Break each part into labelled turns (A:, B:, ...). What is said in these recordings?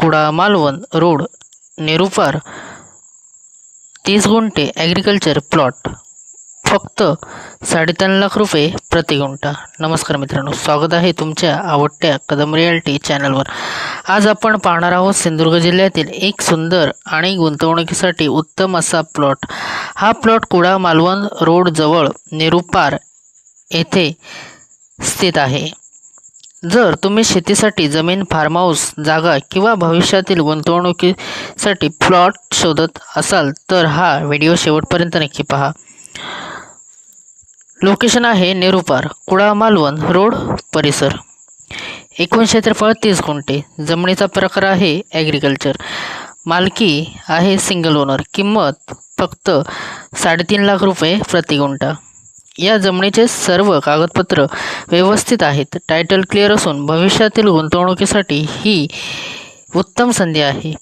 A: कुडा Malvan road नेरुपार 30 गुंठे agriculture plot फक्त 3.5 लाख रुपये प्रति गुंठा। नमस्कार मित्रांनो, स्वागत आहे तुमच्या आवडत्या कदम रियालिटी चॅनलवर। आज आपण पाहणार आहोत सिंधुदुर्ग जिल्ह्यातील एक सुंदर आणि गुंतवणुकीसाठी उत्तम असा प्लॉट। हा प्लॉट कुडा मालवण रोड जवळ नेरुपार येथे स्थित आहे। जर तुम्ही शेतीसाठी जमीन, फार्म हाऊस जागा किंवा भविष्यातील गुंतवणुकीसाठी प्लॉट शोधत असाल तर हा व्हिडिओ शेवटपर्यंत नक्की पहा। लोकेशन आहे नेरुपार, कुडा मालवण रोड परिसर। एकूण क्षेत्रफळ 30 गुंठे। जमिनीचा प्रकार आहे ॲग्रिकल्चर। मालकी आहे सिंगल ओनर। किंमत फक्त 3.5 लाख रुपये प्रति गुंठा। या जमिनीचे सर्व कागदपत्र व्यवस्थित आहेत। टायटल क्लिअर असून भविष्यातील गुंतवणुकीसाठी ही उत्तम संधी आहे।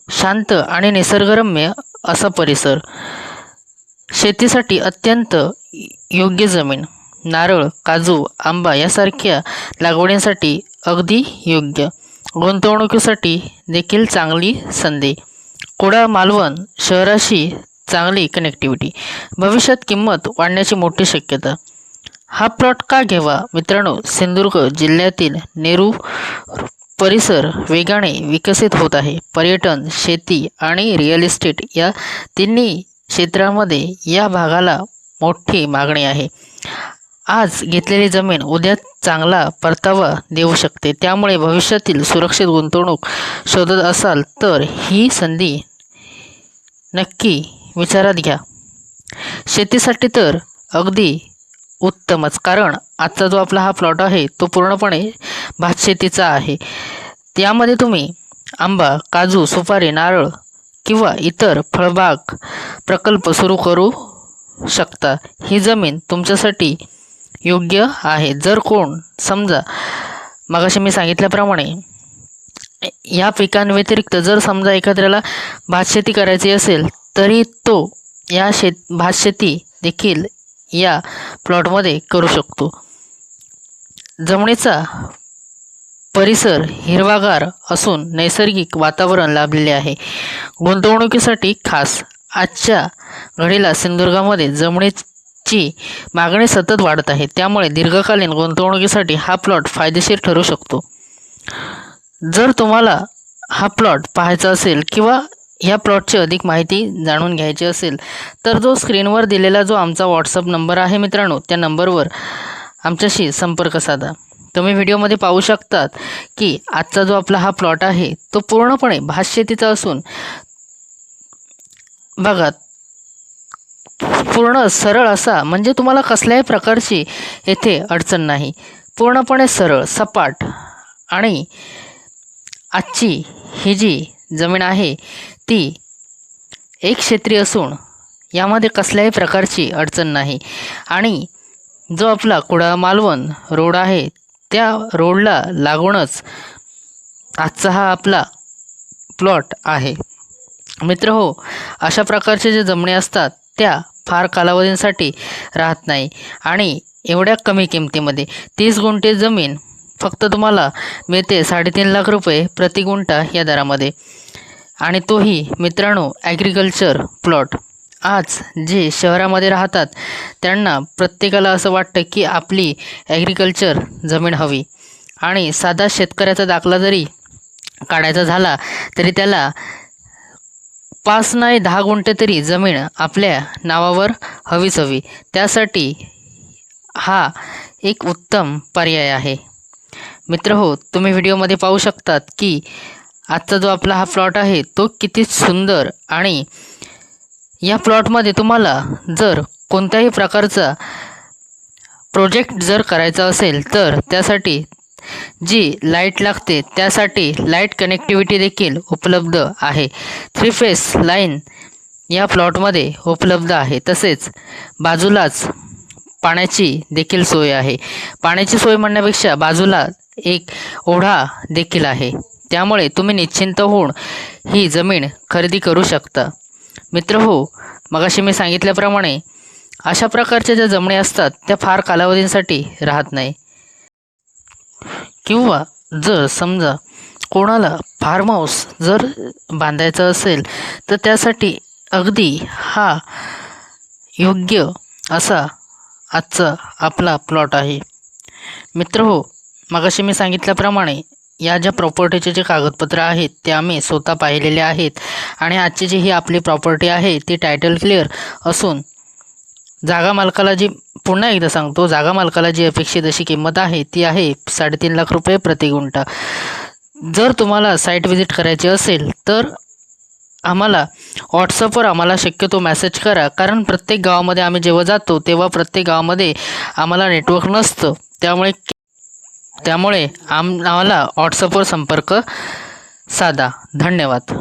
A: शांत आणि निसर्गरम्य असा परिसर, शेतीसाठी अत्यंत योग्य जमीन। नारळ, काजू, आंबा यासारख्या लागवडींसाठी अगदी योग्य। गुंतवणुकीसाठी देखील चांगली संधी। कुडा मालवण शहराशी चांगली कनेक्टिव्हिटी। भविष्यात किंमत वाढण्याची मोठी शक्यता। हा प्लॉट का घ्यावा मित्रांनो? सिंधुदुर्ग जिल्ह्यातील नेरुर परिसर वेगाने विकसित होत आहे। पर्यटन, शेती आणि रिअल इस्टेट या तिन्ही क्षेत्रांमध्ये या भागाला मोठी मागणी आहे। आज घेतलेली जमीन उद्या चांगला परतावा देऊ शकते। त्यामुळे भविष्यातील सुरक्षित गुंतवणूक शोधत असाल तर ही संधी नक्की विचारात घ्या। शेतीसाठी तर अगदी उत्तमच, कारण आजचा जो आपला हा प्लॉट आहे तो पूर्णपणे भातशेतीचा आहे। त्यामध्ये तुम्ही आंबा, काजू, सुपारी, नारळ किंवा इतर फळबाग प्रकल्प सुरू करू शकता। ही जमीन तुमच्यासाठी योग्य आहे। जर कोण समजा मगाशी मी सांगितल्याप्रमाणे या पिकांव्यतिरिक्त जर समजा एखाद्याला भातशेती करायची असेल तरी तो या भातशेती देखील या प्लॉटमध्ये करू शकतो। जमिनीचा परिसर हिरवागार असून नैसर्गिक वातावरण लाभलेले आहे। गुंतवणुकीसाठी खास। आजच्या घडीला सिंधुदुर्गामध्ये जमिनीची मागणी सतत वाढत आहे। त्यामुळे दीर्घकालीन गुंतवणुकीसाठी हा प्लॉट फायदेशीर ठरू शकतो। जर तुम्हाला हा प्लॉट पाहायचा असेल किंवा या प्लॉटची अधिक माहिती जाणून घ्यायची असेल तर जो स्क्रीनवर दिलेला जो आमचा व्हॉट्सअप नंबर आहे मित्रांनो, त्या नंबरवर आमच्याशी संपर्क साधा। तुम्ही व्हिडिओमध्ये पाहू शकतात की आजचा जो आपला हा प्लॉट आहे तो पूर्णपणे भातशेतीचा असून बघा पूर्ण सरळ असा, म्हणजे तुम्हाला कसल्याही प्रकारची येथे अडचण नाही। पूर्णपणे सरळ, सपाट आणि आजची ही जी जमीन आहे ती एक क्षेत्री असून यामध्ये कसल्याही प्रकारची अडचण नाही। आणि जो आपला कुडा मालवण रोड आहे त्या रोडला लागूनच आजचा हा आपला प्लॉट आहे। मित्र हो, अशा प्रकारचे जे जमिनी असतात त्या फार कालावधींसाठी राहत नाही आणि एवढ्या कमी किमतीमध्ये 30 गुंठे जमीन फक्त तुम्हाला मिळते 3.5 लाख रुपये प्रति गुंठा या दरामध्ये, आणि तोही मित्रांनो ॲग्रिकल्चर प्लॉट। आज जे शहरामध्ये राहतात त्यांना प्रत्येकाला असं वाटतं की आपली ॲग्रिकल्चर जमीन हवी, आणि साधा शेतकऱ्याचा दाखला जरी काढायचा झाला तरी त्याला 5 नाही 10 गुंठे तरी जमीन आपल्या नावावर हवीच हवी। त्यासाठी हा एक उत्तम पर्याय आहे। मित्र हो, तुम्ही व्हिडिओमध्ये पाहू शकतात की आजचा जो आपला हा प्लॉट आहे तो किती सुंदर, आणि या प्लॉटमध्ये तुम्हाला जर कोणत्याही प्रकारचा प्रोजेक्ट जर करायचा असेल तर त्यासाठी जी लाईट लागते त्यासाठी लाईट कनेक्टिव्हिटी देखील उपलब्ध आहे। 3 फेस लाईन या प्लॉटमध्ये उपलब्ध आहे। तसेच बाजूलाच पाण्याची देखील सोय आहे। पाण्याची सोय म्हणण्यापेक्षा बाजूला एक ओढा देखील आहे। त्यामुळे तुम्ही निश्चिंत होऊन ही जमीन खरेदी करू शकता। मित्र हो, मगाशी मी सांगितल्याप्रमाणे अशा प्रकारच्या ज्या जमिनी असतात त्या फार कालावधींसाठी राहत नाही, किंवा जर समजा कोणाला फार्म हाऊस जर बांधायचं असेल तर त्यासाठी अगदी हा योग्य असा आजचा आपला प्लॉट आहे. मित्रहो, मगाशी मी सांगितल्याप्रमाणे या ज्या प्रॉपर्टीचे जे कागदपत्र आहेत ते आम्ही स्वतः पाहिलेले आहेत आणि आजची जी ही आपली प्रॉपर्टी आहे ती टायटल क्लिअर असून जागा मालकाला जी, पुन्हा एकदा सांगतो, जागा मालकाला जी अपेक्षित अशी किंमत आहे ती आहे 3.5 लाख रुपये प्रति गुंठा. जर तुम्हाला साईट व्हिजिट करायची असेल तर आम्हाला व्हॉट्सअपवर आम्हाला शक्यतो मेसेज करा, कारण प्रत्येक गावामध्ये आम्ही जेव्हा जातो तेव्हा प्रत्येक गावामध्ये आम्हाला नेटवर्क नसतं. त्यामुळे आम्हाला व्हॉट्सअपवर संपर्क साधा. धन्यवाद.